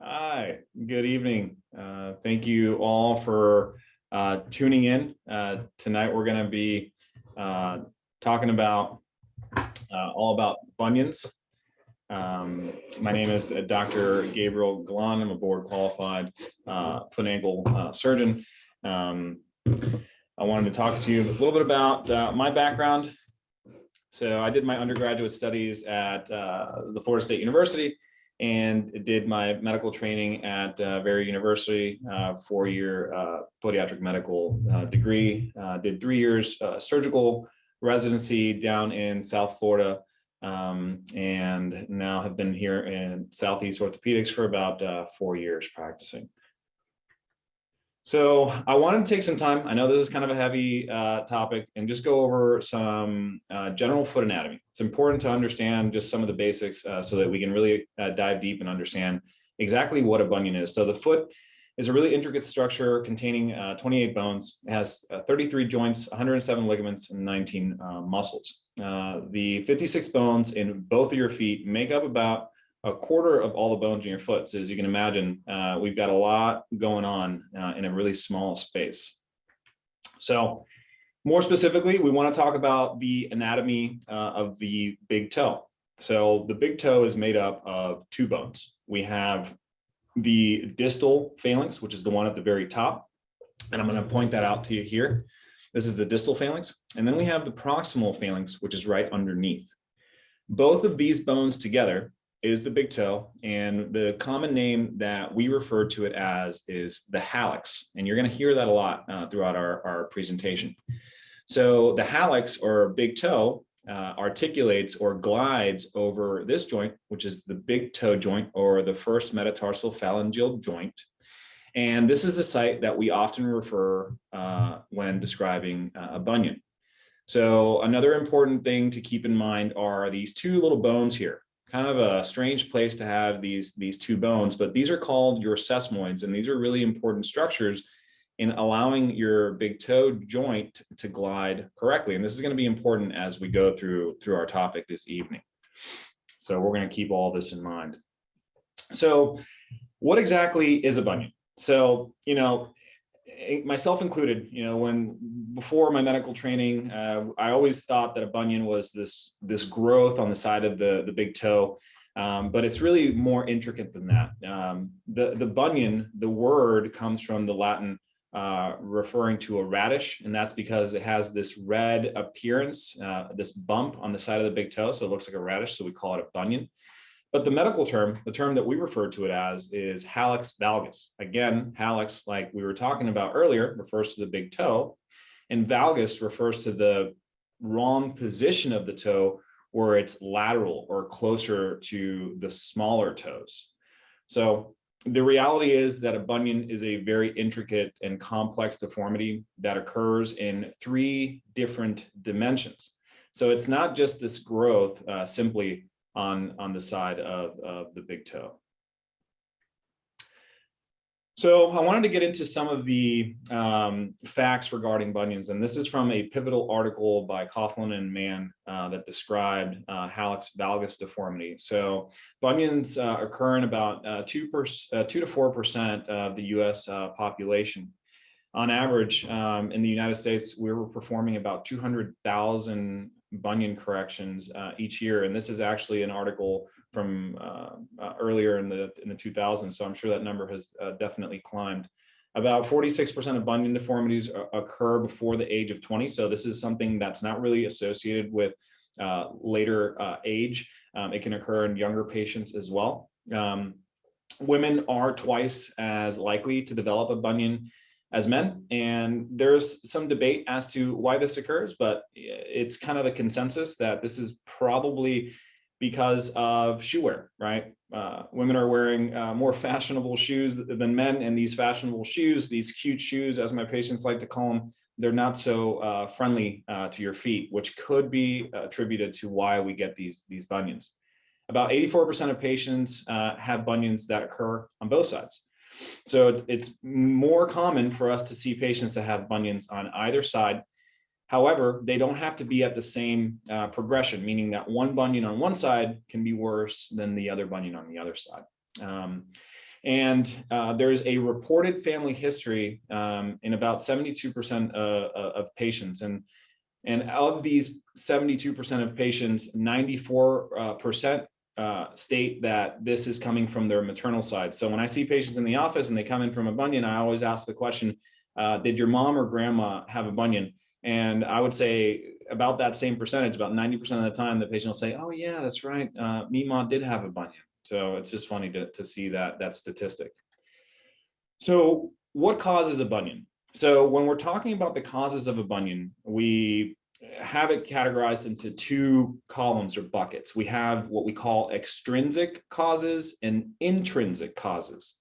Hi, good evening. Thank you all for tuning in. Tonight we're going to be talking about all about bunions. My name is Dr. Gabriel Galan. I'm a board qualified foot and ankle surgeon. I wanted to talk to you a little bit about my background. So I did my undergraduate studies at the Florida State University and did my medical training at Very University, 4-year podiatric medical degree. Did 3 years surgical residency down in South Florida, and now have been here in Southeast Orthopedics for about 4 years practicing. So I wanted to take some time. I know this is kind of a heavy topic, and just go over some general foot anatomy. It's important to understand just some of the basics so that we can really dive deep and understand exactly what a bunion is. So the foot is a really intricate structure containing 28 bones. It has 33 joints, 107 ligaments, and 19 muscles. The 56 bones in both of your feet make up about a quarter of all the bones in your foot. So as you can imagine, we've got a lot going on in a really small space. So more specifically, we want to talk about the anatomy of the big toe. So the big toe is made up of 2 bones. We have the distal phalanx, which is the one at the very top. And I'm going to point that out to you here. This is the distal phalanx. And then we have the proximal phalanx, which is right underneath. Both of these bones together is the big toe, and the common name that we refer to it as is the hallux, and you're going to hear that a lot throughout our presentation. So the hallux, or big toe, articulates or glides over this joint, which is the big toe joint, or the first metatarsal phalangeal joint, and this is the site that we often refer when describing a bunion. So another important thing to keep in mind are these 2 little bones here. Kind of a strange place to have these 2 bones, but these are called your sesamoids, and these are really important structures in allowing your big toe joint to glide correctly. And this is going to be important as we go through our topic this evening. So we're going to keep all this in mind. So what exactly is a bunion? So, myself included, before my medical training, I always thought that a bunion was this growth on the side of the big toe, but it's really more intricate than that. The bunion, the word comes from the Latin referring to a radish, and that's because it has this red appearance, this bump on the side of the big toe, so it looks like a radish, so we call it a bunion. But the medical term, the term that we refer to it as, is hallux valgus. Again, hallux, like we were talking about earlier, refers to the big toe, and valgus refers to the wrong position of the toe, where it's lateral or closer to the smaller toes. So the reality is that a bunion is a very intricate and complex deformity that occurs in 3 different dimensions. So it's not just this growth simply on the side of the big toe. So I wanted to get into some of the facts regarding bunions, and this is from a pivotal article by Coughlin and Mann that described hallux valgus deformity. So bunions occur in about 2 to 4% of the U.S. population. On average, in the United States, we were performing about 200,000 bunion corrections each year, and this is actually an article from earlier in the 2000s, so I'm sure that number has definitely climbed. About 46% of bunion deformities occur before the age of 20, so this is something that's not really associated with later age. It can occur in younger patients as well. Women are twice as likely to develop a bunion as men, and there's some debate as to why this occurs, but it's kind of the consensus that this is probably because of shoe wear, right? Women are wearing more fashionable shoes than men, and these fashionable shoes, these cute shoes, as my patients like to call them, they're not so friendly to your feet, which could be attributed to why we get these bunions. About 84% of patients have bunions that occur on both sides. So it's more common for us to see patients that have bunions on either side. However, they don't have to be at the same progression, meaning that one bunion on one side can be worse than the other bunion on the other side. And there's a reported family history in about 72% of patients. And of these 72% of patients, 94% state that this is coming from their maternal side. So when I see patients in the office and they come in from a bunion, I always ask the question, did your mom or grandma have a bunion? And I would say about that same percentage, about 90% of the time, the patient will say, oh yeah, that's right. Me, mom did have a bunion. So it's just funny to see that statistic. So what causes a bunion? So when we're talking about the causes of a bunion, we have it categorized into two columns or buckets. We have what we call extrinsic causes and intrinsic causes.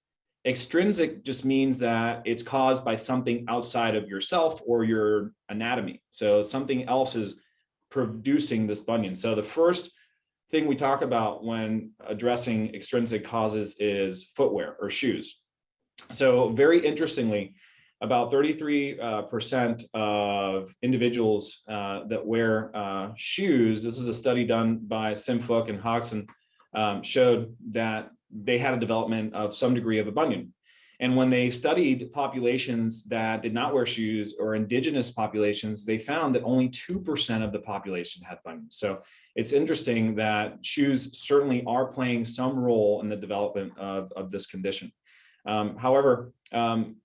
Extrinsic just means that it's caused by something outside of yourself or your anatomy. So something else is producing this bunion. So the first thing we talk about when addressing extrinsic causes is footwear or shoes. So very interestingly, about 33% of individuals that wear shoes, this is a study done by Simfook and Hodgson, showed that they had a development of some degree of a bunion. And when they studied populations that did not wear shoes or indigenous populations, they found that only 2% of the population had bunions. So it's interesting that shoes certainly are playing some role in the development of this condition. However,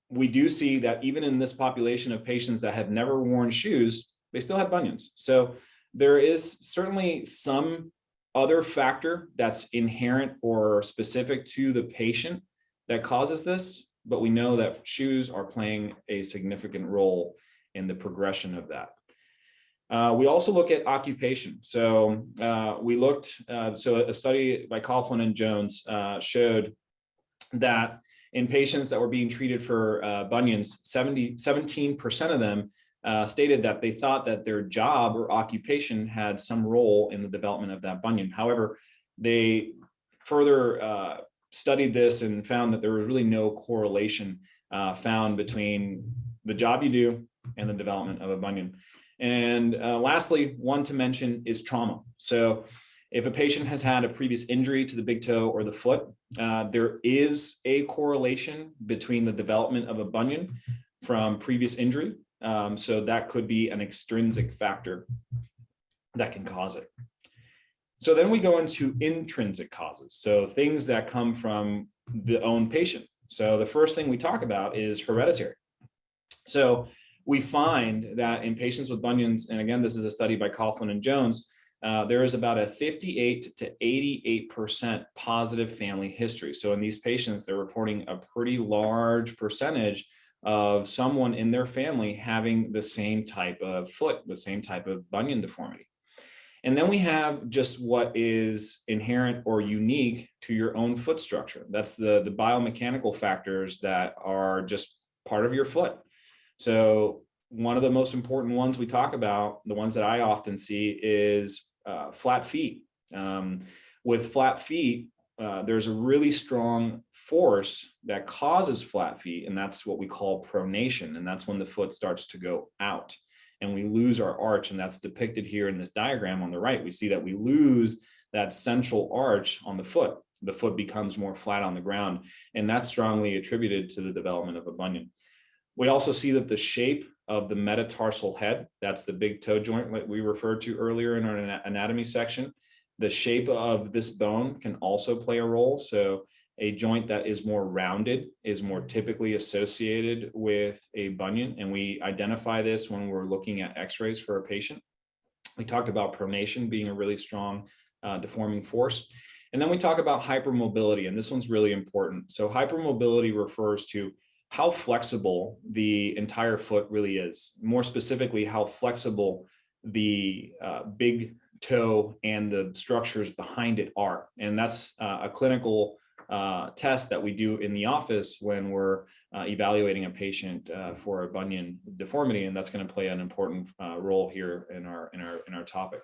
we do see that even in this population of patients that had never worn shoes, they still had bunions. So there is certainly some other factor that's inherent or specific to the patient that causes this, but we know that shoes are playing a significant role in the progression of that. We also look at occupation. So we looked, so a study by Coughlin and Jones showed that in patients that were being treated for bunions, 17% of them stated that they thought that their job or occupation had some role in the development of that bunion. However, they further studied this and found that there was really no correlation found between the job you do and the development of a bunion. And lastly, one to mention is trauma. So if a patient has had a previous injury to the big toe or the foot, there is a correlation between the development of a bunion from previous injury. So that could be an extrinsic factor that can cause it. So then we go into intrinsic causes. So things that come from the own patient. So the first thing we talk about is hereditary. So we find that in patients with bunions, and again, this is a study by Coughlin and Jones, there is about a 58 to 88% positive family history. So in these patients, they're reporting a pretty large percentage of someone in their family having the same type of foot, the same type of bunion deformity. And then we have just what is inherent or unique to your own foot structure. That's the biomechanical factors that are just part of your foot. So one of the most important ones we talk about, the ones that I often see, is flat feet. With flat feet, there's a really strong force that causes flat feet, and that's what we call pronation, and that's when the foot starts to go out and we lose our arch, and that's depicted here in this diagram on the right. We see that we lose that central arch on the foot. The foot becomes more flat on the ground, and that's strongly attributed to the development of a bunion. We also see that the shape of the metatarsal head, that's the big toe joint that we referred to earlier in our anatomy section, the shape of this bone can also play a role. So a joint that is more rounded is more typically associated with a bunion, and we identify this when we're looking at x-rays for a patient. We talked about pronation being a really strong deforming force. And then we talk about hypermobility, and this one's really important. So hypermobility refers to how flexible the entire foot really is. More specifically, how flexible the big toe and the structures behind it are. And that's a clinical test that we do in the office when we're evaluating a patient for a bunion deformity, and that's going to play an important role here in our topic.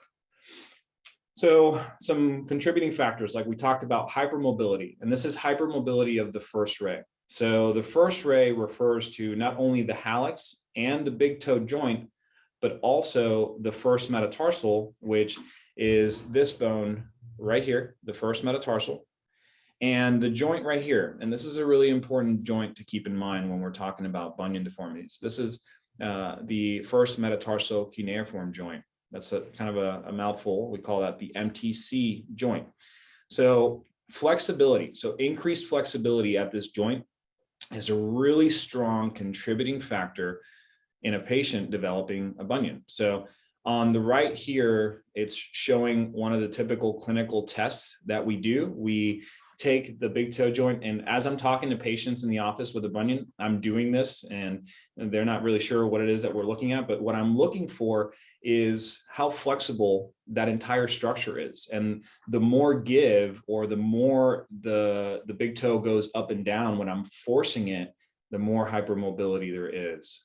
So some contributing factors, like we talked about hypermobility, and this is hypermobility of the first ray. So the first ray refers to not only the hallux and the big toe joint, but also the first metatarsal, which is this bone right here, the first metatarsal. And the joint right here, and this is a really important joint to keep in mind when we're talking about bunion deformities. This is the first metatarsal cuneiform joint. That's a kind of a mouthful. We call that the MTC joint. So flexibility, so increased flexibility at this joint is a really strong contributing factor in a patient developing a bunion. So on the right here, it's showing one of the typical clinical tests that we do. We take the big toe joint, and as I'm talking to patients in the office with a bunion, I'm doing this and they're not really sure what it is that we're looking at, but what I'm looking for is how flexible that entire structure is. And the more give, or the more the big toe goes up and down when I'm forcing it, the more hypermobility there is.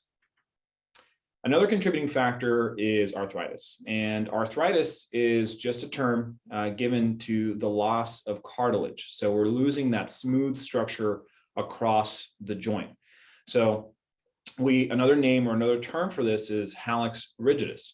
Another contributing factor is arthritis, and arthritis is just a term given to the loss of cartilage. So we're losing that smooth structure across the joint. So another name or another term for this is hallux rigidus.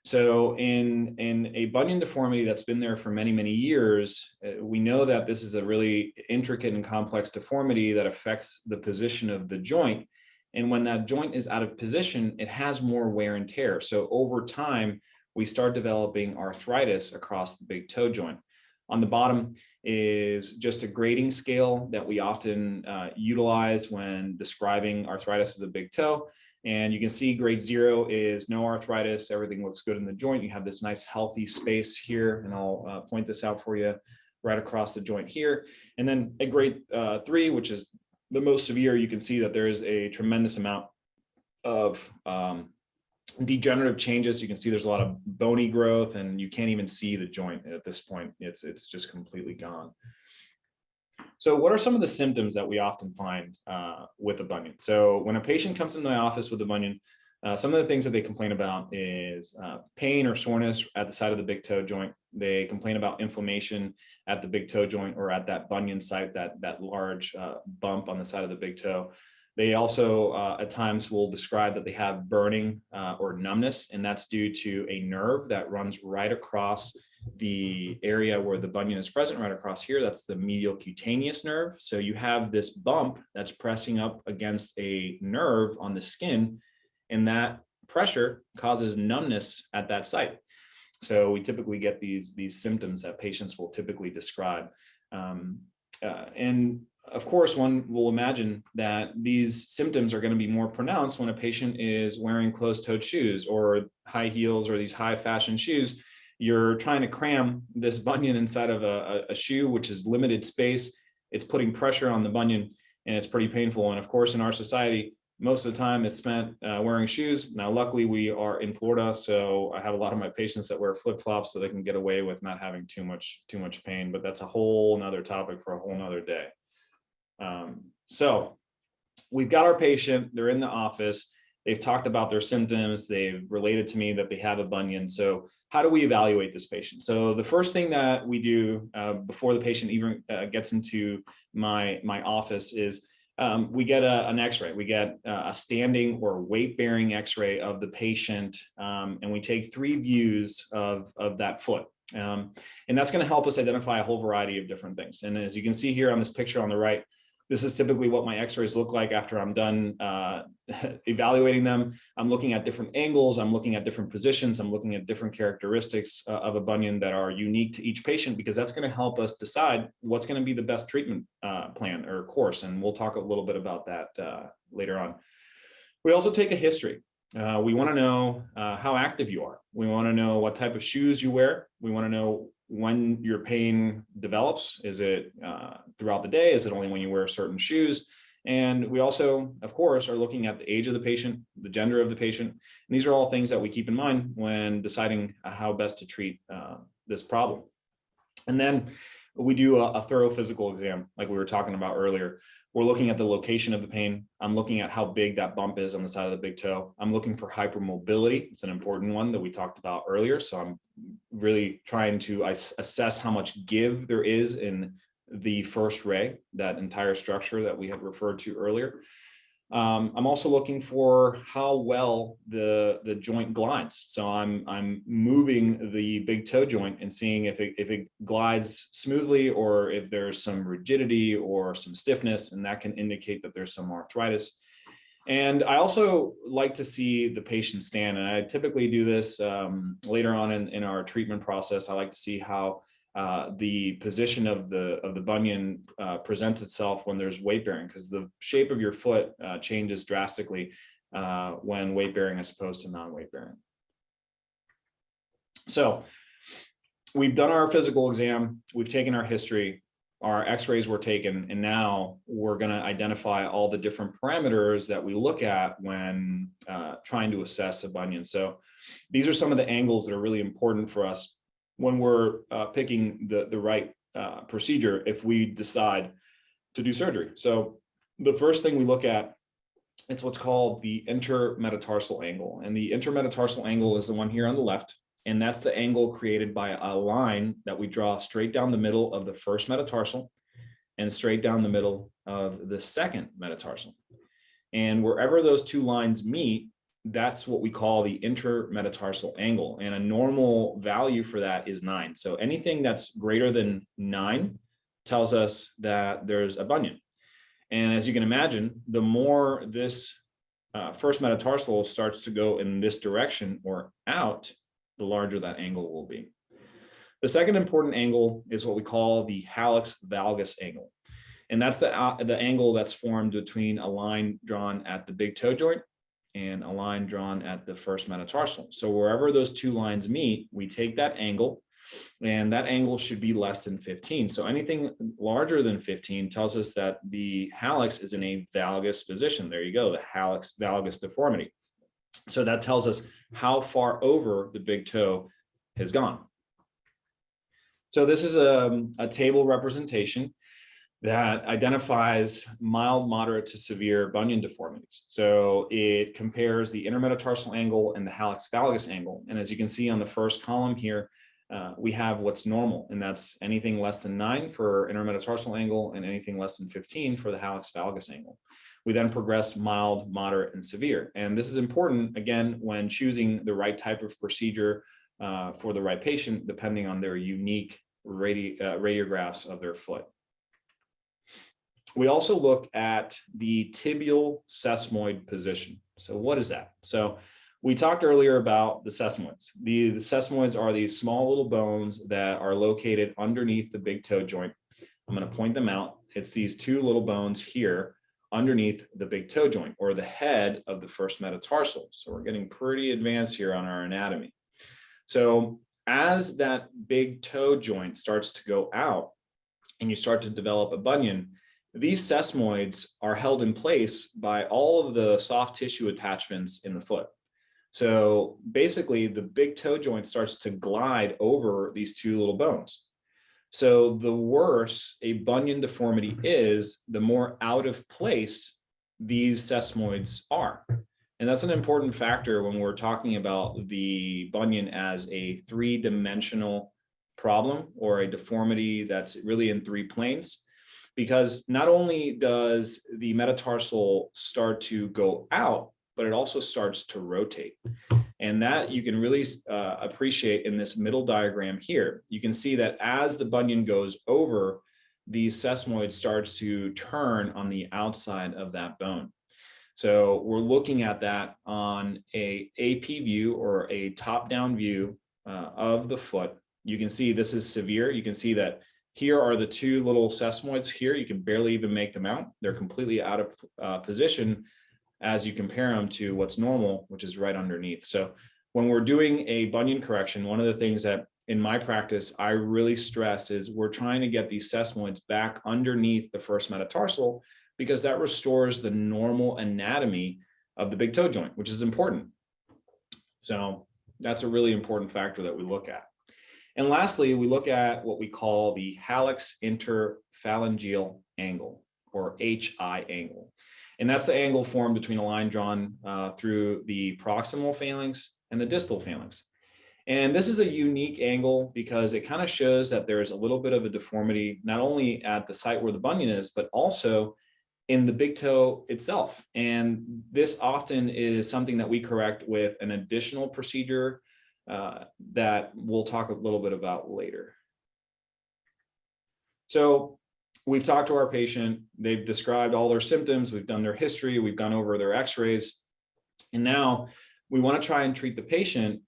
So in a bunion deformity that's been there for many, many years, we know that this is a really intricate and complex deformity that affects the position of the joint. And when that joint is out of position, it has more wear and tear. So over time, we start developing arthritis across the big toe joint. On the bottom is just a grading scale that we often utilize when describing arthritis of the big toe. And you can see grade 0 is no arthritis. Everything looks good in the joint. You have this nice healthy space here, and I'll point this out for you right across the joint here. And then at grade 3, which is the most severe, you can see that there is a tremendous amount of degenerative changes. You can see there's a lot of bony growth, and you can't even see the joint at this point. It's just completely gone. So what are some of the symptoms that we often find with a bunion? So when a patient comes into my office with a bunion, some of the things that they complain about is pain or soreness at the side of the big toe joint. They complain about inflammation at the big toe joint, or at that bunion site, that large bump on the side of the big toe. They also at times will describe that they have burning or numbness, and that's due to a nerve that runs right across the area where the bunion is present, right across here. That's the medial cutaneous nerve. So you have this bump that's pressing up against a nerve on the skin, and that pressure causes numbness at that site. So we typically get these symptoms that patients will typically describe. And of course, one will imagine that these symptoms are going to be more pronounced when a patient is wearing closed-toed shoes or high heels or these high fashion shoes. You're trying to cram this bunion inside of a shoe, which is limited space. It's putting pressure on the bunion, and it's pretty painful. And of course, in our society, most of the time it's spent wearing shoes. Now, luckily we are in Florida, so I have a lot of my patients that wear flip-flops so they can get away with not having too much pain, but that's a whole nother topic for a whole nother day. So we've got our patient, they're in the office, they've talked about their symptoms, they've related to me that they have a bunion. So how do we evaluate this patient? So the first thing that we do before the patient even gets into my office is we get an x-ray. We get a standing or weight-bearing x-ray of the patient, and we take 3 views of that foot. And that's going to help us identify a whole variety of different things. And as you can see here on this picture on the right, this is typically what my x-rays look like after I'm done evaluating them. I'm looking at different angles, I'm looking at different positions, I'm looking at different characteristics of a bunion that are unique to each patient, because that's going to help us decide what's going to be the best treatment plan or course. And we'll talk a little bit about that later on. We also take a history. We want to know how active you are. We want to know what type of shoes you wear. We want to know when your pain develops. Is it throughout the day? Is it only when you wear certain shoes? And we also, of course, are looking at the age of the patient, the gender of the patient. And these are all things that we keep in mind when deciding how best to treat this problem. And then we do a thorough physical exam, like we were talking about earlier. We're looking at the location of the pain. I'm looking at how big that bump is on the side of the big toe. I'm looking for hypermobility. It's an important one that we talked about earlier. So I'm really trying to assess how much give there is in the first ray, that entire structure that we had referred to earlier. I'm also looking for how well the joint glides. So I'm moving the big toe joint and seeing if it glides smoothly or if there's some rigidity or some stiffness, and that can indicate that there's some arthritis. And I also like to see the patient stand, and I typically do this later on in our treatment process. I like to see how the position of the bunion presents itself when there's weight bearing, because the shape of your foot changes drastically when weight bearing as opposed to non-weight bearing. So we've done our physical exam, we've taken our history, our x-rays were taken, and now we're going to identify all the different parameters that we look at when trying to assess a bunion. So these are some of the angles that are really important for us when we're picking the right procedure if we decide to do surgery. So the first thing we look at, it's what's called the intermetatarsal angle. And the intermetatarsal angle is the one here on the left. And that's the angle created by a line that we draw straight down the middle of the first metatarsal and straight down the middle of the second metatarsal. And wherever those two lines meet, that's what we call the intermetatarsal angle. And a normal value for that is 9. So anything that's greater than 9 tells us that there's a bunion. And as you can imagine, the more this first metatarsal starts to go in this direction or out, the larger that angle will be. The second important angle is what we call the hallux valgus angle. And that's the angle that's formed between a line drawn at the big toe joint and a line drawn at the first metatarsal. So wherever those two lines meet, we take that angle, and that angle should be less than 15. So anything larger than 15 tells us that the hallux is in a valgus position. There you go, the hallux valgus deformity. So that tells us how far over the big toe has gone. So this is a table representation that identifies mild, moderate to severe bunion deformities. So it compares the intermetatarsal angle and the hallux valgus angle. And as you can see on the first column here, we have what's normal, and that's anything less than 9 for intermetatarsal angle and anything less than 15 for the hallux valgus angle. We then progress mild, moderate, and severe. And this is important, again, when choosing the right type of procedure for the right patient, depending on their unique radiographs of their foot. We also look at the tibial sesamoid position. So what is that? So we talked earlier about the sesamoids. The sesamoids are these small little bones that are located underneath the big toe joint. I'm going to point them out. It's these two little bones here underneath the big toe joint, or the head of the first metatarsal. So we're getting pretty advanced here on our anatomy. So as that big toe joint starts to go out and you start to develop a bunion, these sesamoids are held in place by all of the soft tissue attachments in the foot. So basically the big toe joint starts to glide over these two little bones. So the worse a bunion deformity is, the more out of place these sesamoids are. And that's an important factor when we're talking about the bunion as a three-dimensional problem or a deformity that's really in 3 planes. Because not only does the metatarsal start to go out, but it also starts to rotate. And that you can really appreciate in this middle diagram here. You can see that as the bunion goes over, the sesamoid starts to turn on the outside of that bone. So we're looking at that on a AP view or a top-down view of the foot. You can see this is severe. You can see that here are the two little sesamoids here. You can barely even make them out. They're completely out of position as you compare them to what's normal, which is right underneath. So when we're doing a bunion correction, one of the things that in my practice, I really stress is we're trying to get these sesamoids back underneath the first metatarsal, because that restores the normal anatomy of the big toe joint, which is important. So that's a really important factor that we look at. And lastly, we look at what we call the hallux interphalangeal angle, or HI angle. And that's the angle formed between a line drawn through the proximal phalanx and the distal phalanx. And this is a unique angle because it kind of shows that there's a little bit of a deformity, not only at the site where the bunion is, but also in the big toe itself. And this often is something that we correct with an additional procedure that we'll talk a little bit about later. So we've talked to our patient, they've described all their symptoms, we've done their history, we've gone over their x-rays, and now we want to try and treat the patient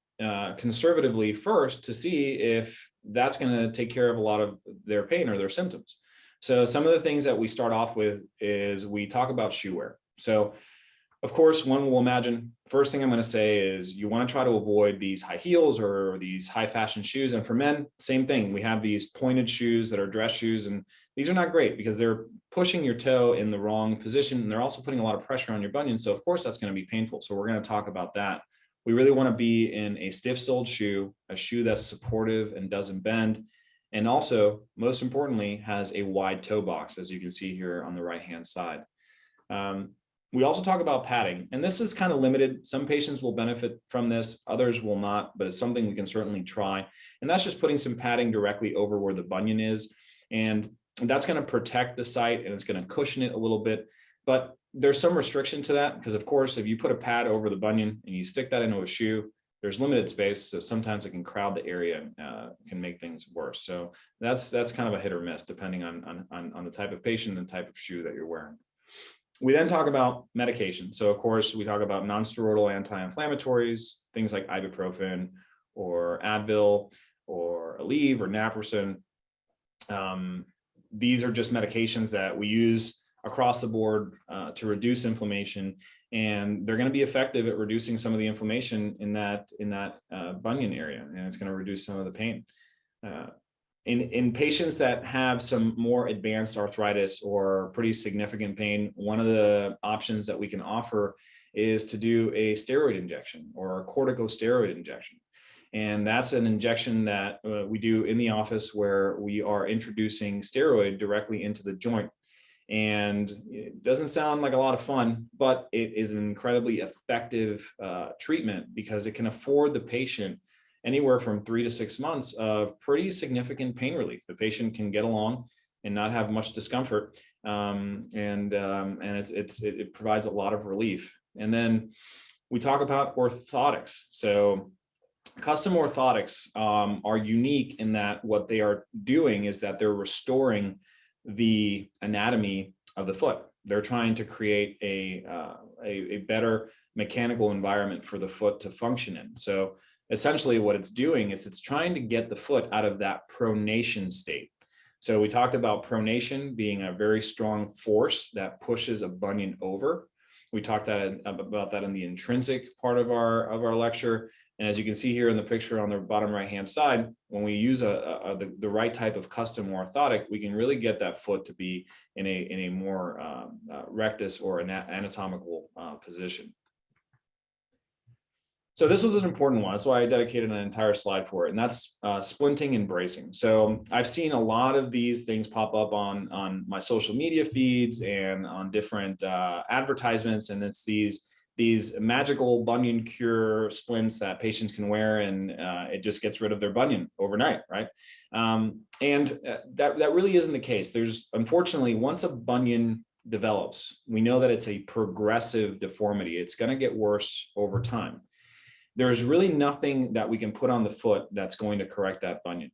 conservatively first to see if that's going to take care of a lot of their pain or their symptoms. So some of the things that we start off with is we talk about shoe wear. So of course, one will imagine, first thing I'm going to say is you want to try to avoid these high heels or these high fashion shoes. And for men, same thing. We have these pointed shoes that are dress shoes, and these are not great because they're pushing your toe in the wrong position. And they're also putting a lot of pressure on your bunion. So of course, that's going to be painful. So we're going to talk about that. We really want to be in a stiff-soled shoe, a shoe that's supportive and doesn't bend. And also, most importantly, has a wide toe box, as you can see here on the right-hand side. We also talk about padding, and this is kind of limited. Some patients will benefit from this, others will not, but it's something we can certainly try. And that's just putting some padding directly over where the bunion is. And that's going to protect the site and it's going to cushion it a little bit. But there's some restriction to that because, of course, if you put a pad over the bunion and you stick that into a shoe, there's limited space. So sometimes it can crowd the area and can make things worse. So that's kind of a hit or miss depending on the type of patient and type of shoe that you're wearing. We then talk about medication. So of course, we talk about non-steroidal anti-inflammatories, things like ibuprofen or Advil or Aleve or naproxen. These are just medications that we use across the board to reduce inflammation, and they're going to be effective at reducing some of the inflammation in that bunion area, and it's going to reduce some of the pain. In patients that have some more advanced arthritis or pretty significant pain, one of the options that we can offer is to do a steroid injection or a corticosteroid injection. And that's an injection that we do in the office where we are introducing steroid directly into the joint. And it doesn't sound like a lot of fun, but it is an incredibly effective treatment because it can afford the patient anywhere from 3 to 6 months of pretty significant pain relief. The patient can get along and not have much discomfort, and it provides a lot of relief. And then we talk about orthotics. So custom orthotics are unique in that what they are doing is that they're restoring the anatomy of the foot. They're trying to create a better mechanical environment for the foot to function in. So essentially what it's doing is it's trying to get the foot out of that pronation state. So we talked about pronation being a very strong force that pushes a bunion over. We talked about that in the intrinsic part of our lecture. And as you can see here in the picture on the bottom right-hand side, when we use the right type of custom orthotic, we can really get that foot to be in a more rectus or anatomical position. So this was an important one. That's why I dedicated an entire slide for it. And that's splinting and bracing. So I've seen a lot of these things pop up on my social media feeds and on different advertisements. And it's these magical bunion cure splints that patients can wear, and it just gets rid of their bunion overnight, right? That really isn't the case. There's, unfortunately, once a bunion develops, we know that it's a progressive deformity. It's going to get worse over time. There's really nothing that we can put on the foot that's going to correct that bunion.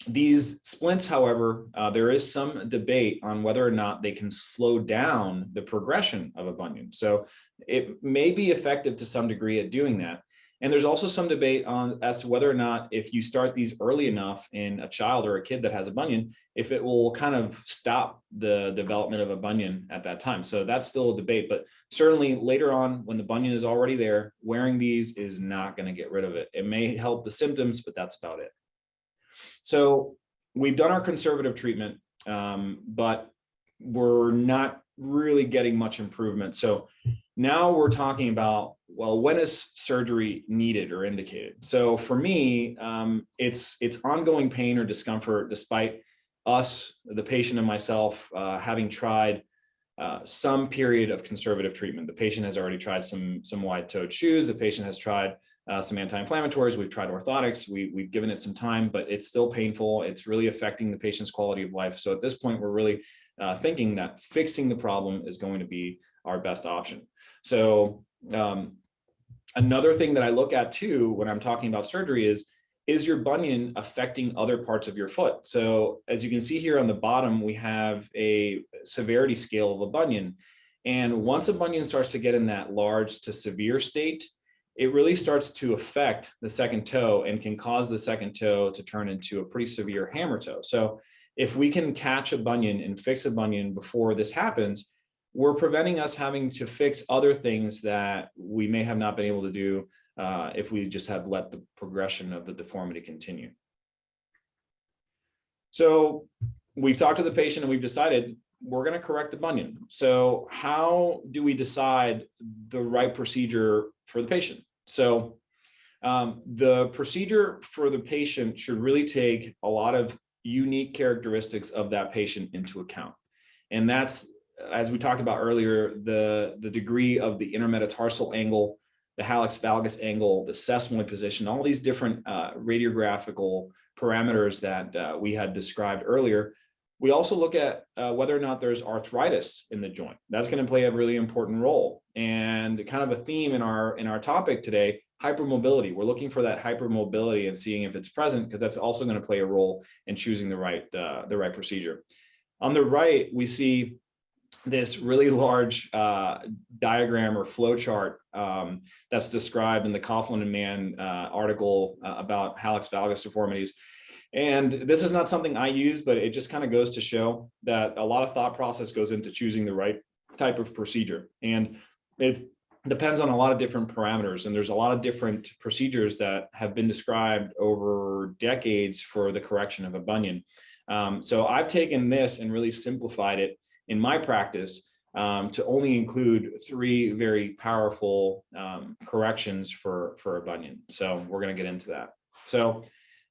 These splints, however, there is some debate on whether or not they can slow down the progression of a bunion. So it may be effective to some degree at doing that. And there's also some debate as to whether or not if you start these early enough in a child or a kid that has a bunion, if it will kind of stop the development of a bunion at that time. So that's still a debate, but certainly later on when the bunion is already there, wearing these is not going to get rid of it. It may help the symptoms, but that's about it. So we've done our conservative treatment, but we're not really getting much improvement. So now we're talking about, well, when is surgery needed or indicated? So for me, it's ongoing pain or discomfort despite us, the patient and myself, having tried some period of conservative treatment. The patient has already tried some wide-toed shoes. The patient has tried some anti-inflammatories. We've tried orthotics. We've given it some time, but it's still painful. It's really affecting the patient's quality of life. So at this point, we're really thinking that fixing the problem is going to be our best option. So another thing that I look at too when I'm talking about surgery is your bunion affecting other parts of your foot? So as you can see here on the bottom, we have a severity scale of a bunion. And once a bunion starts to get in that large to severe state, it really starts to affect the second toe and can cause the second toe to turn into a pretty severe hammer toe. So if we can catch a bunion and fix a bunion before this happens, we're preventing us having to fix other things that we may have not been able to do if we just have let the progression of the deformity continue. So we've talked to the patient and we've decided we're going to correct the bunion. So how do we decide the right procedure for the patient? So the procedure for the patient should really take a lot of unique characteristics of that patient into account. And that's, as we talked about earlier, the degree of the intermetatarsal angle, the hallux valgus angle, the sesamoid position, all these different radiographical parameters that we had described earlier. We also look at whether or not there's arthritis in the joint. That's going to play a really important role. And kind of a theme in our topic today, hypermobility. We're looking for that hypermobility and seeing if it's present, because that's also going to play a role in choosing the right procedure. On the right, we see this really large diagram or flow chart that's described in the Coughlin and Mann article about hallux valgus deformities. And this is not something I use, but it just kind of goes to show that a lot of thought process goes into choosing the right type of procedure. And it depends on a lot of different parameters. And there's a lot of different procedures that have been described over decades for the correction of a bunion. So I've taken this and really simplified it in my practice to only include 3 very powerful corrections for a bunion. So we're going to get into that. So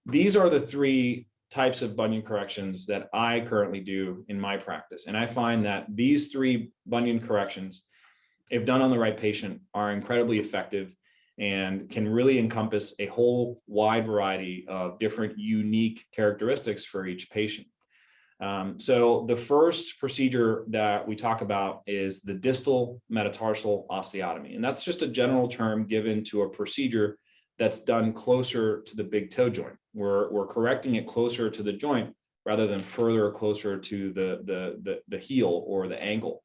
these are the 3 types of bunion corrections that I currently do in my practice. And I find that these 3 bunion corrections, if done on the right patient, are incredibly effective and can really encompass a whole wide variety of different unique characteristics for each patient. So the first procedure that we talk about is the distal metatarsal osteotomy. And that's just a general term given to a procedure that's done closer to the big toe joint. We're correcting it closer to the joint rather than further closer to the heel or the ankle.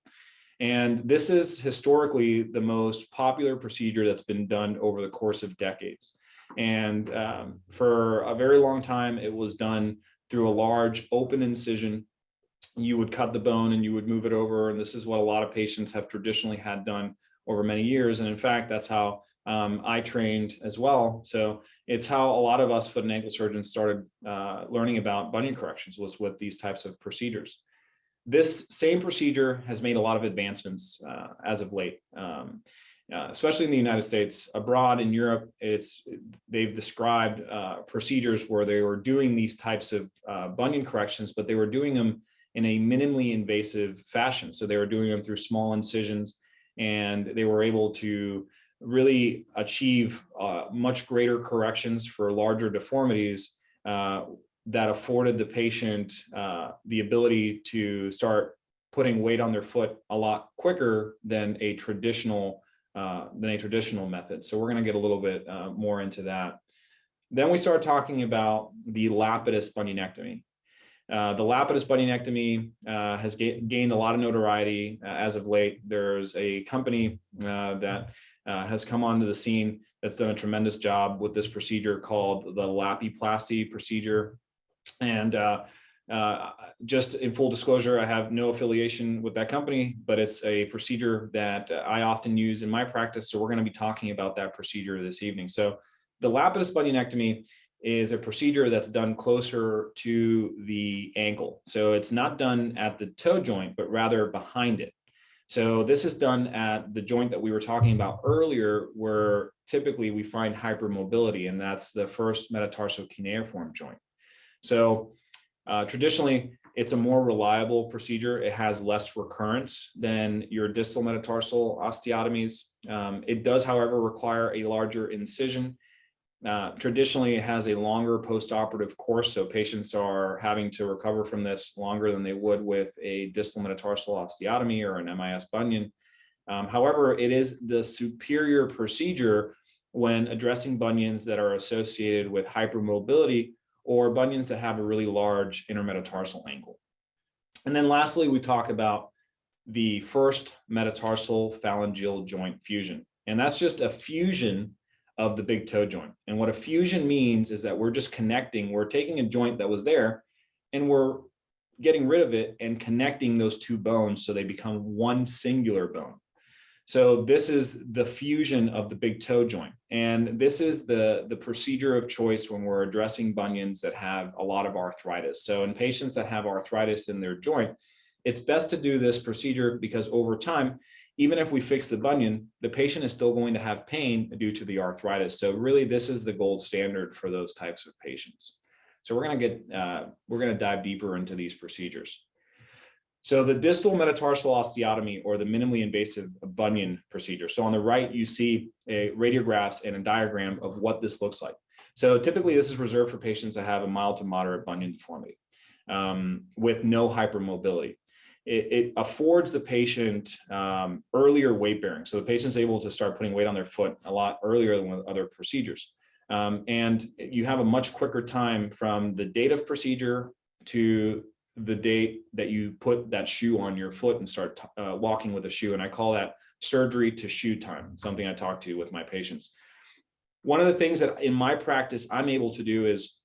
And this is historically the most popular procedure that's been done over the course of decades. And for a very long time, it was done through a large open incision. You would cut the bone and you would move it over. And this is what a lot of patients have traditionally had done over many years. And in fact, that's how I trained as well. So it's how a lot of us foot and ankle surgeons started learning about bunion corrections, was with these types of procedures. This same procedure has made a lot of advancements as of late, especially in the United States. Abroad in Europe, they've described procedures where they were doing these types of bunion corrections, but they were doing them in a minimally invasive fashion. So they were doing them through small incisions, and they were able to really achieve much greater corrections for larger deformities that afforded the patient the ability to start putting weight on their foot a lot quicker than a traditional method. So we're going to get a little bit more into that. Then we start talking about the Lapidus bunionectomy. The Lapidus bunionectomy has gained a lot of notoriety as of late. There's a company that has come onto the scene that's done a tremendous job with this procedure called the Lapiplasty procedure. And just in full disclosure, I have no affiliation with that company, but it's a procedure that I often use in my practice. So we're going to be talking about that procedure this evening. So the Lapidus bunionectomy is a procedure that's done closer to the ankle. So it's not done at the toe joint, but rather behind it. So this is done at the joint that we were talking about earlier, where typically we find hypermobility, and that's the first metatarsal cuneiform joint. So traditionally, it's a more reliable procedure. It has less recurrence than your distal metatarsal osteotomies. It does, however, require a larger incision. traditionally it has a longer postoperative course, so patients are having to recover from this longer than they would with a distal metatarsal osteotomy or an MIS bunion. However, it is the superior procedure when addressing bunions that are associated with hypermobility or bunions that have a really large intermetatarsal angle. And then lastly, we talk about the first metatarsal phalangeal joint fusion. And that's just a fusion of the big toe joint. And what a fusion means is that we're just connecting, we're taking a joint that was there and we're getting rid of it and connecting those two bones so they become one singular bone. So this is the fusion of the big toe joint. And this is the procedure of choice when we're addressing bunions that have a lot of arthritis. So in patients that have arthritis in their joint, it's best to do this procedure because over time, even if we fix the bunion, the patient is still going to have pain due to the arthritis. So really, this is the gold standard for those types of patients. So we're going to dive deeper into these procedures. So the distal metatarsal osteotomy, or the minimally invasive bunion procedure. So on the right, you see radiographs and a diagram of what this looks like. So typically this is reserved for patients that have a mild to moderate bunion deformity with no hypermobility. It affords the patient earlier weight bearing. So the patient's able to start putting weight on their foot a lot earlier than with other procedures. And you have a much quicker time from the date of procedure to the date that you put that shoe on your foot and start walking with a shoe. And I call that surgery to shoe time. It's something I talk to with my patients. One of the things that in my practice I'm able to do is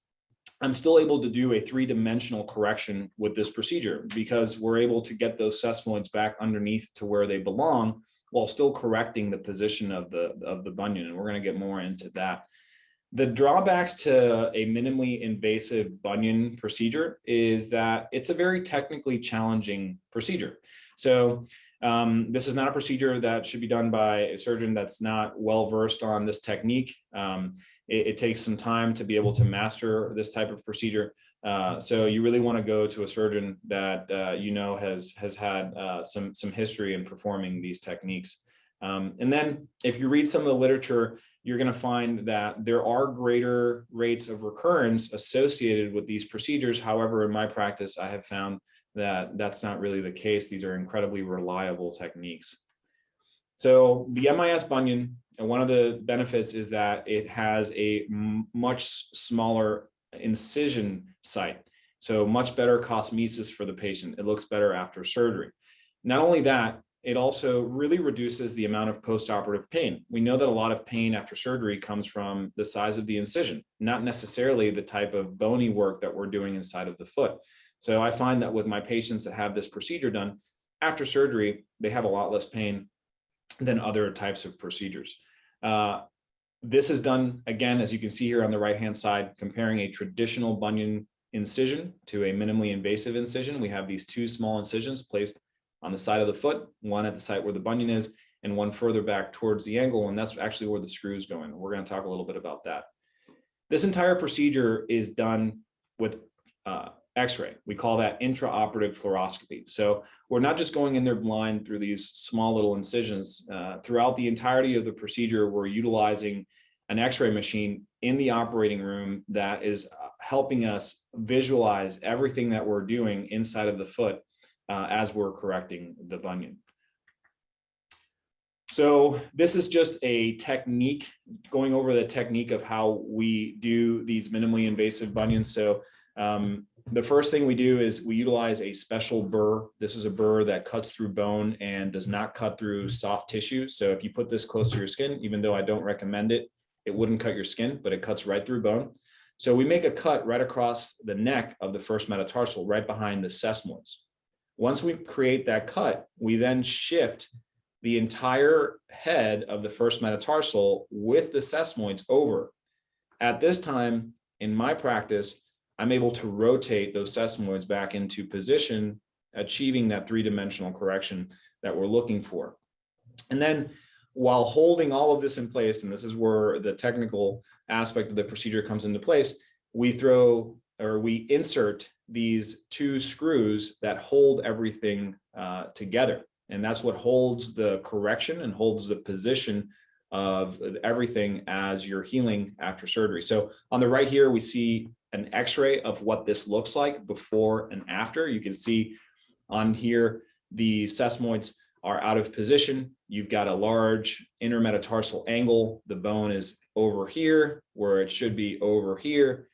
I'm still able to do a three-dimensional correction with this procedure because we're able to get those sesamoids back underneath to where they belong while still correcting the position of the bunion. And we're going to get more into that. The drawbacks to a minimally invasive bunion procedure is that it's a very technically challenging procedure. So this is not a procedure that should be done by a surgeon that's not well versed on this technique. It takes some time to be able to master this type of procedure. So you really want to go to a surgeon that has had some history in performing these techniques. And then if you read some of the literature, you're going to find that there are greater rates of recurrence associated with these procedures. However, in my practice, I have found that that's not really the case. These are incredibly reliable techniques. So the MIS bunion, and one of the benefits is that it has a much smaller incision site. So much better cosmesis for the patient. It looks better after surgery. Not only that, it also really reduces the amount of postoperative pain. We know that a lot of pain after surgery comes from the size of the incision, not necessarily the type of bony work that we're doing inside of the foot. So I find that with my patients that have this procedure done, after surgery, they have a lot less pain than other types of procedures. This is done, again, as you can see here on the right-hand side, comparing a traditional bunion incision to a minimally invasive incision. We have these two small incisions placed on the side of the foot, one at the site where the bunion is, and one further back towards the angle, and that's actually where the screws go in. We're going to talk a little bit about that. This entire procedure is done with X-ray. We call that intraoperative fluoroscopy. So we're not just going in there blind through these small little incisions. Throughout the entirety of the procedure, we're utilizing an X-ray machine in the operating room that is helping us visualize everything that we're doing inside of the foot as we're correcting the bunion. So this is just a technique, going over the technique of how we do these minimally invasive bunions. So the first thing we do is we utilize a special burr. This is a burr that cuts through bone and does not cut through soft tissue. So if you put this close to your skin, even though I don't recommend it, it wouldn't cut your skin, but it cuts right through bone. So we make a cut right across the neck of the first metatarsal, right behind the sesamoids. Once we create that cut, we then shift the entire head of the first metatarsal with the sesamoids over. At this time, in my practice, I'm able to rotate those sesamoids back into position, achieving that three-dimensional correction that we're looking for. And then while holding all of this in place, and this is where the technical aspect of the procedure comes into place, we insert these two screws that hold everything together. And that's what holds the correction and holds the position of everything as you're healing after surgery. So on the right here, we see an x-ray of what this looks like before and after. You can see on here, the sesamoids are out of position. You've got a large intermetatarsal angle. The bone is over here where it should be over here.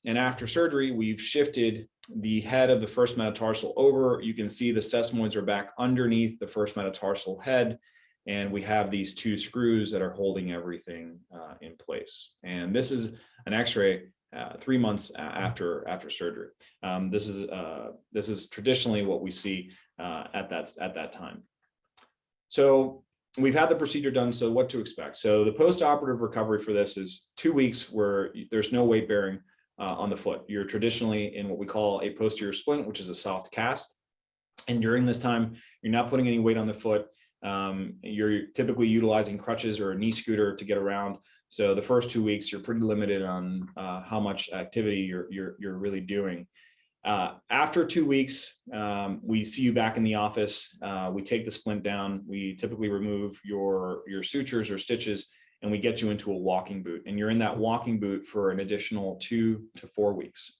And after surgery, we've shifted the head of the first metatarsal over. You can see the sesamoids are back underneath the first metatarsal head. And we have these two screws that are holding everything in place. And this is an x-ray 3 months after surgery. This is traditionally what we see at that time. So we've had the procedure done. So what to expect? So the post-operative recovery for this is 2 weeks where there's no weight bearing on the foot. You're traditionally in what we call a posterior splint, which is a soft cast. And during this time, you're not putting any weight on the foot. You're typically utilizing crutches or a knee scooter to get around. So the first 2 weeks, you're pretty limited on how much activity you're really doing. After 2 weeks, we see you back in the office. We take the splint down. We typically remove your sutures or stitches, and we get you into a walking boot. And you're in that walking boot for an additional 2 to 4 weeks.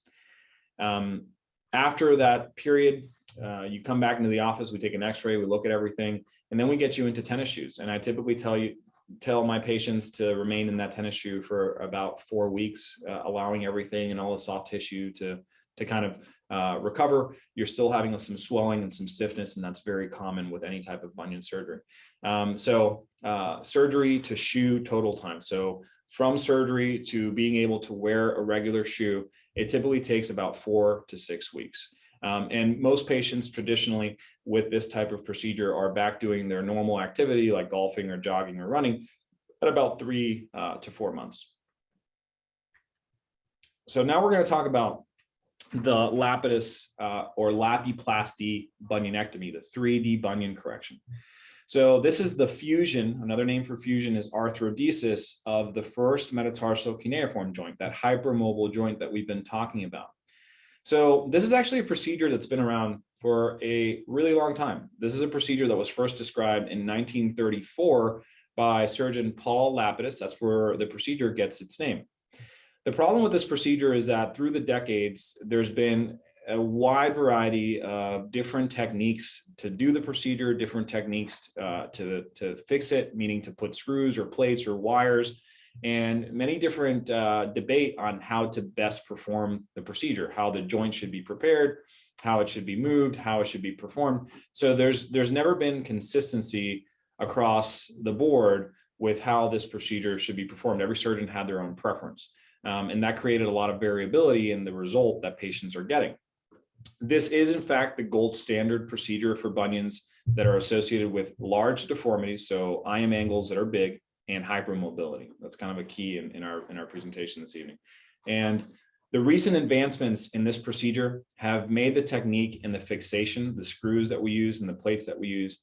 After that period, you come back into the office. We take an x-ray. We look at everything. And then we get you into tennis shoes. And I typically tell my patients to remain in that tennis shoe for about 4 weeks, allowing everything and all the soft tissue to kind of recover. You're still having some swelling and some stiffness, and that's very common with any type of bunion surgery. Surgery to shoe total time. So from surgery to being able to wear a regular shoe, it typically takes about 4 to 6 weeks. And most patients traditionally with this type of procedure are back doing their normal activity like golfing or jogging or running at about 3 to 4 months. So now we're going to talk about the Lapidus or Lapiplasty bunionectomy, the 3D bunion correction. So this is the fusion. Another name for fusion is arthrodesis of the first metatarsal cuneiform joint, that hypermobile joint that we've been talking about. So this is actually a procedure that's been around for a really long time. This is a procedure that was first described in 1934 by surgeon Paul Lapidus. That's where the procedure gets its name. The problem with this procedure is that through the decades, there's been a wide variety of different techniques to do the procedure, different techniques to fix it, meaning to put screws or plates or wires, and many different debate on how to best perform the procedure, how the joint should be prepared, how it should be moved, how it should be performed. So there's never been consistency across the board with how this procedure should be performed. Every surgeon had their own preference. And that created a lot of variability in the result that patients are getting. This is, in fact, the gold standard procedure for bunions that are associated with large deformities, so IM angles that are big, and hypermobility. That's kind of a key in our presentation this evening. And the recent advancements in this procedure have made the technique and the fixation, the screws that we use and the plates that we use,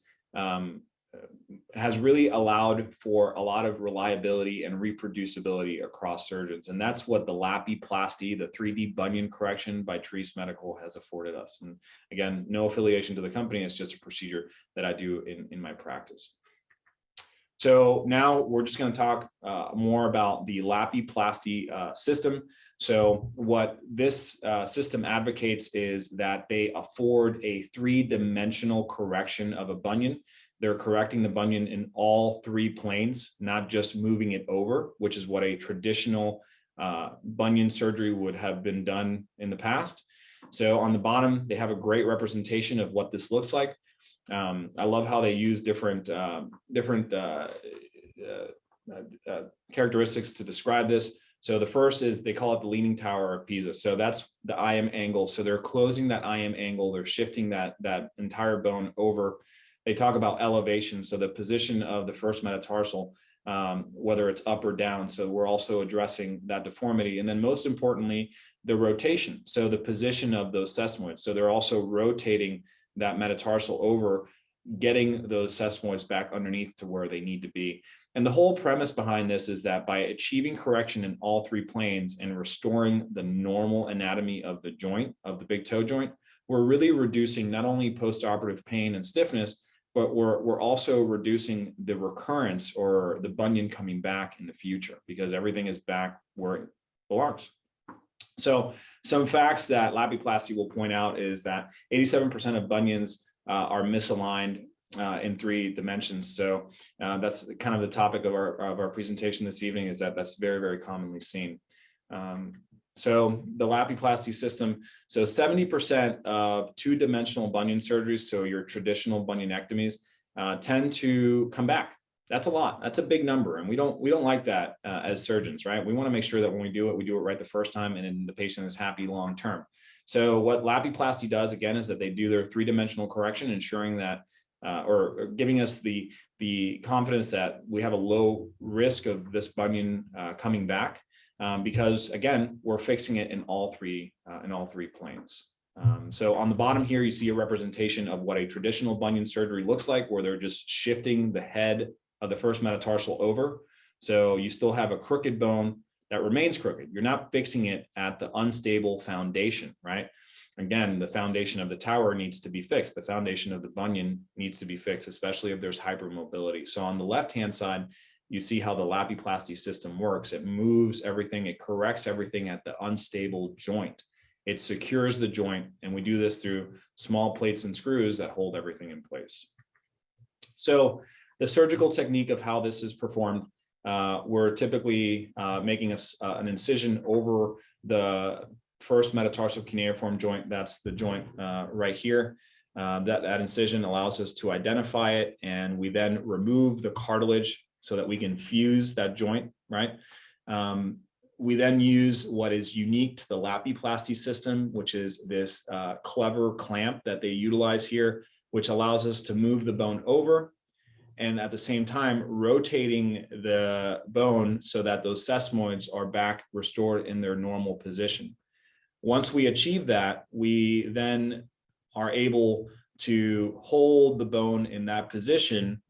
has really allowed for a lot of reliability and reproducibility across surgeons. And that's what the Lapiplasty, the 3D bunion correction by Treese Medical has afforded us. And again, no affiliation to the company. It's just a procedure that I do in my practice. So now we're just going to talk more about the Lapiplasty system. So what this system advocates is that they afford a 3-dimensional correction of a bunion. They're correcting the bunion in all 3 planes, not just moving it over, which is what a traditional bunion surgery would have been done in the past. So on the bottom, they have a great representation of what this looks like. I love how they use different characteristics to describe this. So the first is they call it the Leaning Tower of Pisa. So that's the IM angle. So they're closing that IM angle. They're shifting that entire bone over. They talk about elevation. So the position of the first metatarsal, whether it's up or down. So we're also addressing that deformity. And then most importantly, the rotation. So the position of those sesamoids. So they're also rotating that metatarsal over, getting those sesamoids back underneath to where they need to be. And the whole premise behind this is that by achieving correction in all 3 planes and restoring the normal anatomy of the joint, of the big toe joint, we're really reducing not only postoperative pain and stiffness, but we're also reducing the recurrence or the bunion coming back in the future, because everything is back where it belongs. So some facts that Lapiplasty will point out is that 87% of bunions are misaligned in 3 dimensions. So that's kind of the topic of our presentation this evening, is that that's very, very commonly seen. So the Lapiplasty system, so 70% of 2-dimensional bunion surgeries, so your traditional bunionectomies, tend to come back. That's a lot. That's a big number, and we don't like that as surgeons, right? We want to make sure that when we do it right the first time, and then the patient is happy long term. So what Lapiplasty does again is that they do their 3-dimensional correction, ensuring that or giving us the confidence that we have a low risk of this bunion coming back, because again, we're fixing it in all three planes. So on the bottom here, you see a representation of what a traditional bunion surgery looks like, where they're just shifting the head of the first metatarsal over. So you still have a crooked bone that remains crooked. You're not fixing it at the unstable foundation, right? Again, the foundation of the tower needs to be fixed. The foundation of the bunion needs to be fixed, especially if there's hypermobility. So on the left-hand side, you see how the Lapiplasty system works. It moves everything, it corrects everything at the unstable joint. It secures the joint, and we do this through small plates and screws that hold everything in place. So the surgical technique of how this is performed, we're typically making an incision over the first metatarsal cuneiform joint. That's the joint right here. That incision allows us to identify it, and we then remove the cartilage so that we can fuse that joint, right? We then use what is unique to the Lapiplasty system, which is this clever clamp that they utilize here, which allows us to move the bone over, and at the same time rotating the bone so that those sesamoids are back restored in their normal position. Once we achieve that, we then are able to hold the bone in that position,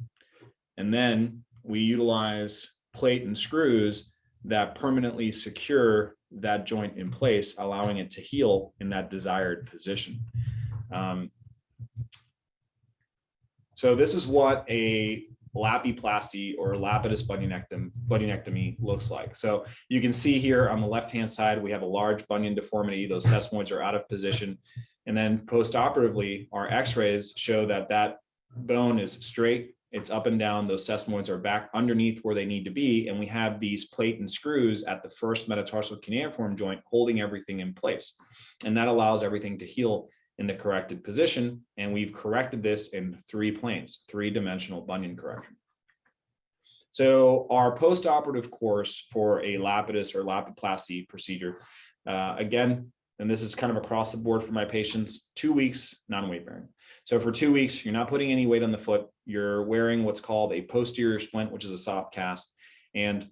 and then we utilize plate and screws that permanently secure that joint in place, allowing it to heal in that desired position. So this is what a Lapiplasty or Lapidus bunionectomy looks like. So you can see here on the left-hand side, we have a large bunion deformity. Those sesamoids are out of position. And then post-operatively, our x-rays show that that bone is straight, it's up and down, those sesamoids are back underneath where they need to be, and we have these plate and screws at the first metatarsal cuneiform joint holding everything in place. And that allows everything to heal in the corrected position, and we've corrected this in 3 planes, 3-dimensional bunion correction. So our post-operative course for a Lapidus or Lapiplasty procedure, again, and this is kind of across the board for my patients, 2 weeks non-weight bearing. So for 2 weeks, you're not putting any weight on the foot. You're wearing what's called a posterior splint, which is a soft cast, and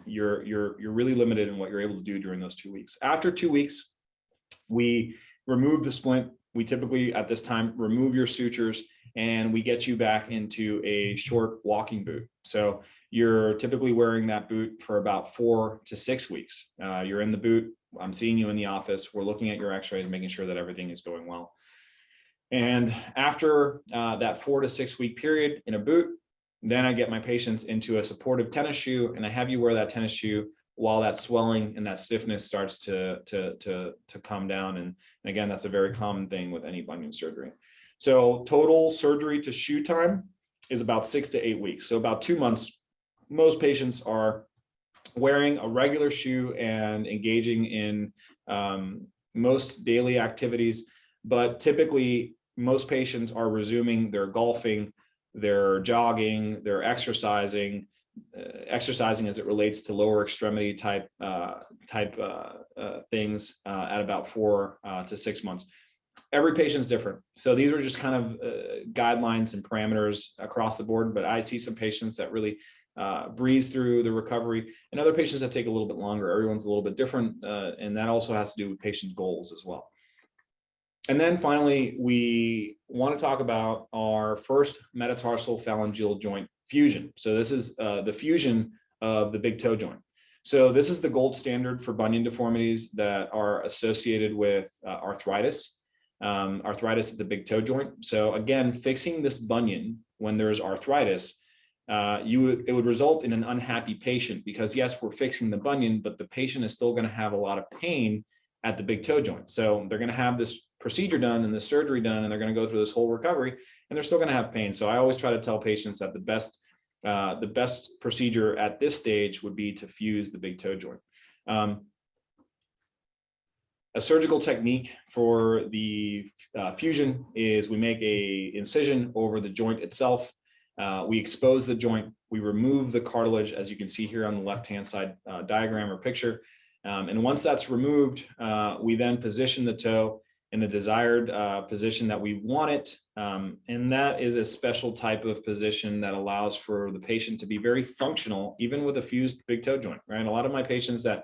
you're really limited in what you're able to do during those 2 weeks. After 2 weeks, we remove the splint. We typically at this time remove your sutures, and we get you back into a short walking boot. So you're typically wearing that boot for about 4 to 6 weeks. You're in the boot. I'm seeing you in the office. We're looking at your x-rays, making sure that everything is going well. And after that 4 to 6 week period in a boot, then I get my patients into a supportive tennis shoe, and I have you wear that tennis shoe while that swelling and that stiffness starts to come down. And again, that's a very common thing with any bunion surgery. So total surgery to shoe time is about 6 to 8 weeks. So about 2 months, most patients are wearing a regular shoe and engaging in most daily activities, but typically most patients are resuming their golfing, their jogging, their exercising as it relates to lower extremity type things at about 4 to 6 months. Every patient's different. So these are just kind of guidelines and parameters across the board, but I see some patients that really breeze through the recovery, and other patients that take a little bit longer. Everyone's a little bit different, and that also has to do with patient goals as well. And then finally, we want to talk about our first metatarsal phalangeal joint fusion. So this is the fusion of the big toe joint. So this is the gold standard for bunion deformities that are associated with arthritis. arthritis at the big toe joint. So again, fixing this bunion when there's arthritis, it would result in an unhappy patient, because yes, we're fixing the bunion, but the patient is still going to have a lot of pain at the big toe joint. So they're going to have this procedure done and this surgery done, and they're going to go through this whole recovery, and they're still going to have pain. So I always try to tell patients that the best procedure at this stage would be to fuse the big toe joint. A surgical technique for the fusion is we make a incision over the joint itself. We expose the joint, we remove the cartilage, as you can see here on the left-hand side diagram or picture. And once that's removed, we then position the toe in the desired position that we want it. And that is a special type of position that allows for the patient to be very functional, even with a fused big toe joint, right? A lot of my patients that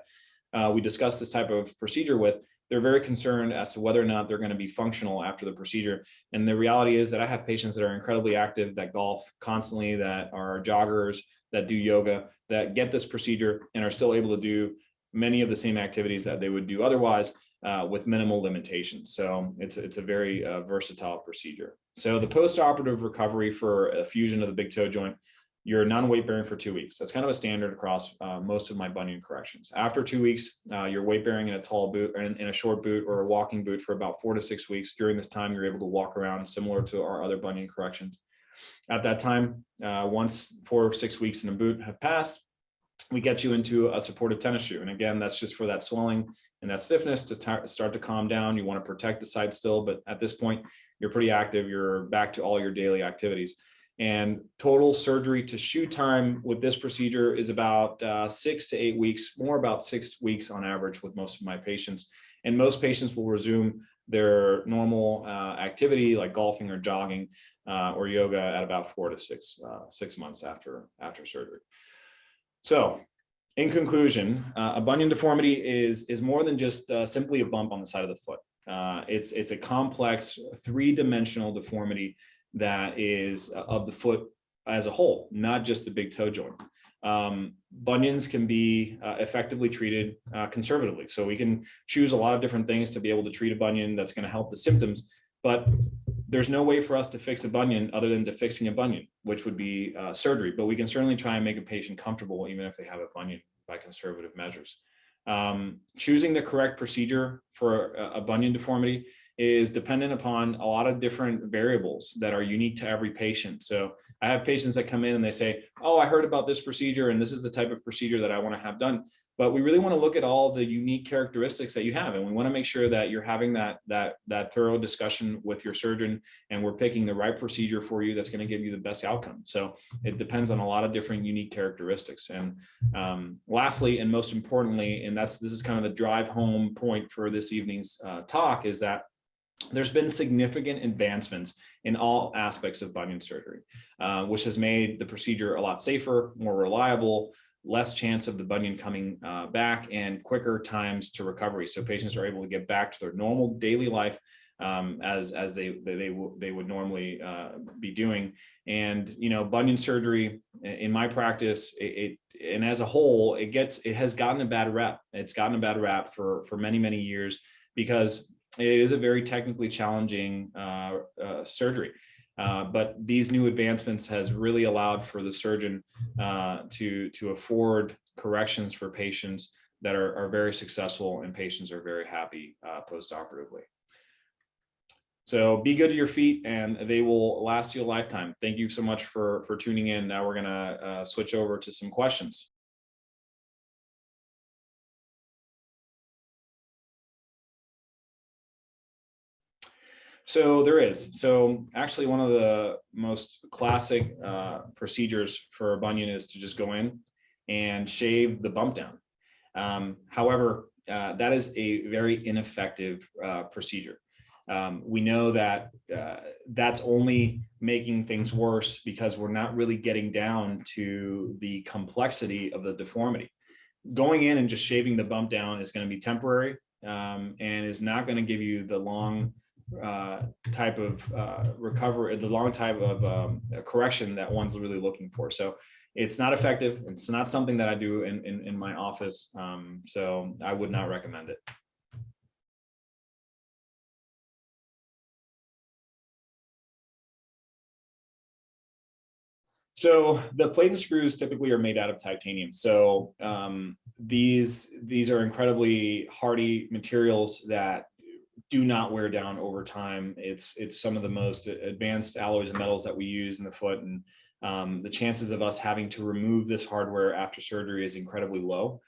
we discuss this type of procedure with, they're very concerned as to whether or not they're going to be functional after the procedure. And the reality is that I have patients that are incredibly active, that golf constantly, that are joggers, that do yoga, that get this procedure and are still able to do many of the same activities that they would do otherwise with minimal limitations. So it's a very versatile procedure. So the post-operative recovery for a fusion of the big toe joint, you're non-weight bearing for 2 weeks. That's kind of a standard across most of my bunion corrections. After 2 weeks, you're weight bearing in a tall boot or in a short boot or a walking boot for about 4 to 6 weeks. During this time, you're able to walk around similar to our other bunion corrections. At that time, once 4 or 6 weeks in a boot have passed, we get you into a supportive tennis shoe. And again, that's just for that swelling and that stiffness to start to calm down. You want to protect the site still, but at this point, you're pretty active. You're back to all your daily activities. And total surgery to shoe time with this procedure is about 6 to 8 weeks, more about 6 weeks on average with most of my patients. And most patients will resume their normal activity like golfing or jogging or yoga at about 4 to 6 months after surgery. So in conclusion, a bunion deformity is more than just simply a bump on the side of the foot. It's a complex 3-dimensional deformity that is of the foot as a whole, not just the big toe joint. Bunions can be effectively treated conservatively. So we can choose a lot of different things to be able to treat a bunion that's going to help the symptoms, but there's no way for us to fix a bunion other than to fixing a bunion, which would be surgery. But we can certainly try and make a patient comfortable even if they have a bunion by conservative measures. Choosing the correct procedure for a bunion deformity is dependent upon a lot of different variables that are unique to every patient. So I have patients that come in and they say, oh, I heard about this procedure and this is the type of procedure that I want to have done. But we really want to look at all the unique characteristics that you have. And we want to make sure that you're having that thorough discussion with your surgeon and we're picking the right procedure for you that's going to give you the best outcome. So it depends on a lot of different unique characteristics. And lastly, and most importantly, and this is kind of the drive home point for this evening's talk, is that there's been significant advancements in all aspects of bunion surgery, which has made the procedure a lot safer, more reliable, less chance of the bunion coming back, and quicker times to recovery. So patients are able to get back to their normal daily life as they would normally be doing. And bunion surgery in my practice, and as a whole, it has gotten a bad rep. It's gotten a bad rap for many years because it is a very technically challenging surgery. But these new advancements has really allowed for the surgeon to afford corrections for patients that are very successful, and patients are very happy post-operatively. So be good to your feet and they will last you a lifetime. Thank you so much for tuning in. Now we're gonna switch over to some questions. So there is. So actually one of the most classic procedures for a bunion is to just go in and shave the bump down. However, that is a very ineffective procedure. We know that that's only making things worse because we're not really getting down to the complexity of the deformity. Going in and just shaving the bump down is going to be temporary and is not going to give you the long type of recovery, the long type of correction that one's really looking for. So it's not effective. It's not something that I do in my office. So I would not recommend it. So the plate and screws typically are made out of titanium. So these are incredibly hardy materials that do not wear down over time. It's some of the most advanced alloys and metals that we use in the foot, and the chances of us having to remove this hardware after surgery is incredibly low.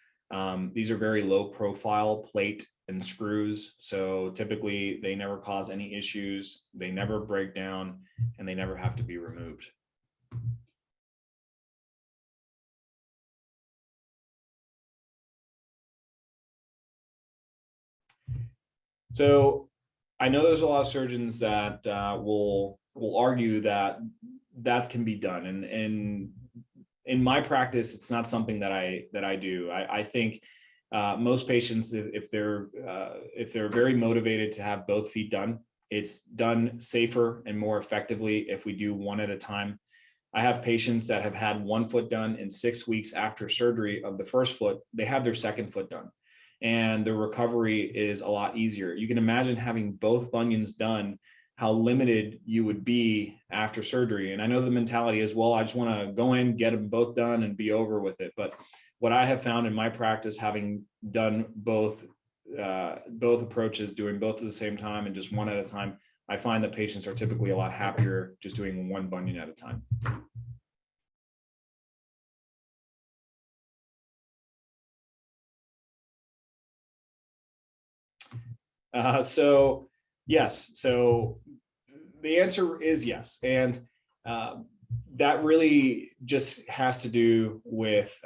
These are very low profile plate and screws, so typically they never cause any issues, they never break down, and they never have to be removed. So I know there's a lot of surgeons that will argue that that can be done, and in my practice, it's not something that I do. I think most patients, if they're very motivated to have both feet done, it's done safer and more effectively if we do one at a time. I have patients that have had one foot done, in 6 weeks after surgery of the first foot, they have their second foot done, and the recovery is a lot easier. You can imagine having both bunions done, how limited you would be after surgery. And I know the mentality is, well, I just want to go in, get them both done and be over with it. But what I have found in my practice, having done both approaches, doing both at the same time and just one at a time, I find that patients are typically a lot happier just doing one bunion at a time. So yes, so the answer is yes. And that really just has to do with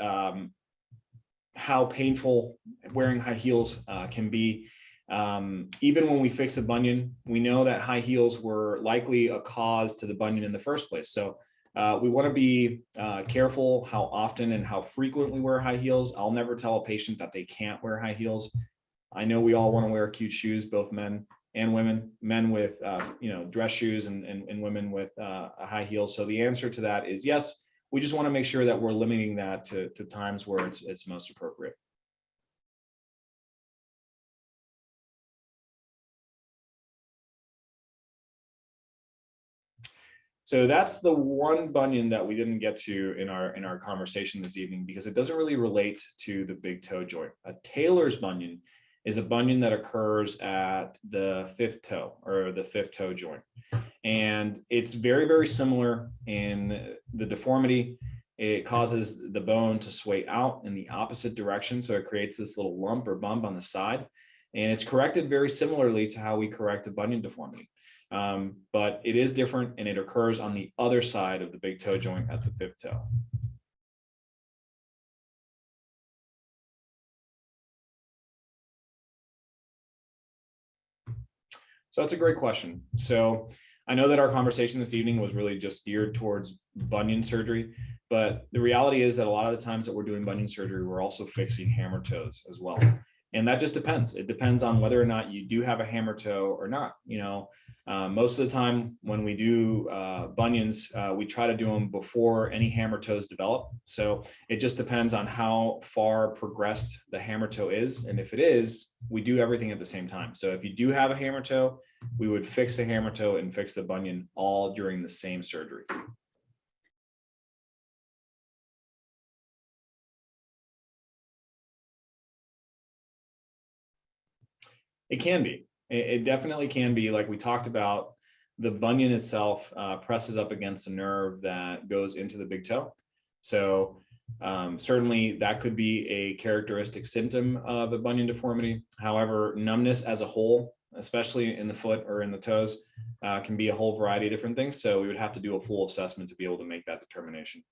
how painful wearing high heels can be. Even when we fix a bunion, we know that high heels were likely a cause to the bunion in the first place. So we want to be careful how often and how frequent we wear high heels. I'll never tell a patient that they can't wear high heels. I know we all want to wear cute shoes, both men and women, men with dress shoes and women with high heels. So the answer to that is yes. We just want to make sure that we're limiting that to times where it's most appropriate. So that's the one bunion that we didn't get to in our conversation this evening, because it doesn't really relate to the big toe joint. A Taylor's bunion is a bunion that occurs at the fifth toe, or the fifth toe joint. And it's very, very similar in the deformity. It causes the bone to sway out in the opposite direction. So it creates this little lump or bump on the side. And it's corrected very similarly to how we correct a bunion deformity. But it is different, and it occurs on the other side of the big toe joint at the fifth toe. So that's a great question. So I know that our conversation this evening was really just geared towards bunion surgery, but the reality is that a lot of the times that we're doing bunion surgery, we're also fixing hammer toes as well. And that just depends. It depends on whether or not you do have a hammer toe or not. Most of the time when we do bunions, we try to do them before any hammer toes develop. So it just depends on how far progressed the hammer toe is. And if it is, we do everything at the same time. So if you do have a hammer toe, we would fix the hammer toe and fix the bunion all during the same surgery. It can be. It definitely can be. Like we talked about, the bunion itself presses up against a nerve that goes into the big toe. So certainly that could be a characteristic symptom of a bunion deformity. However, numbness as a whole, especially in the foot or in the toes, can be a whole variety of different things. So we would have to do a full assessment to be able to make that determination.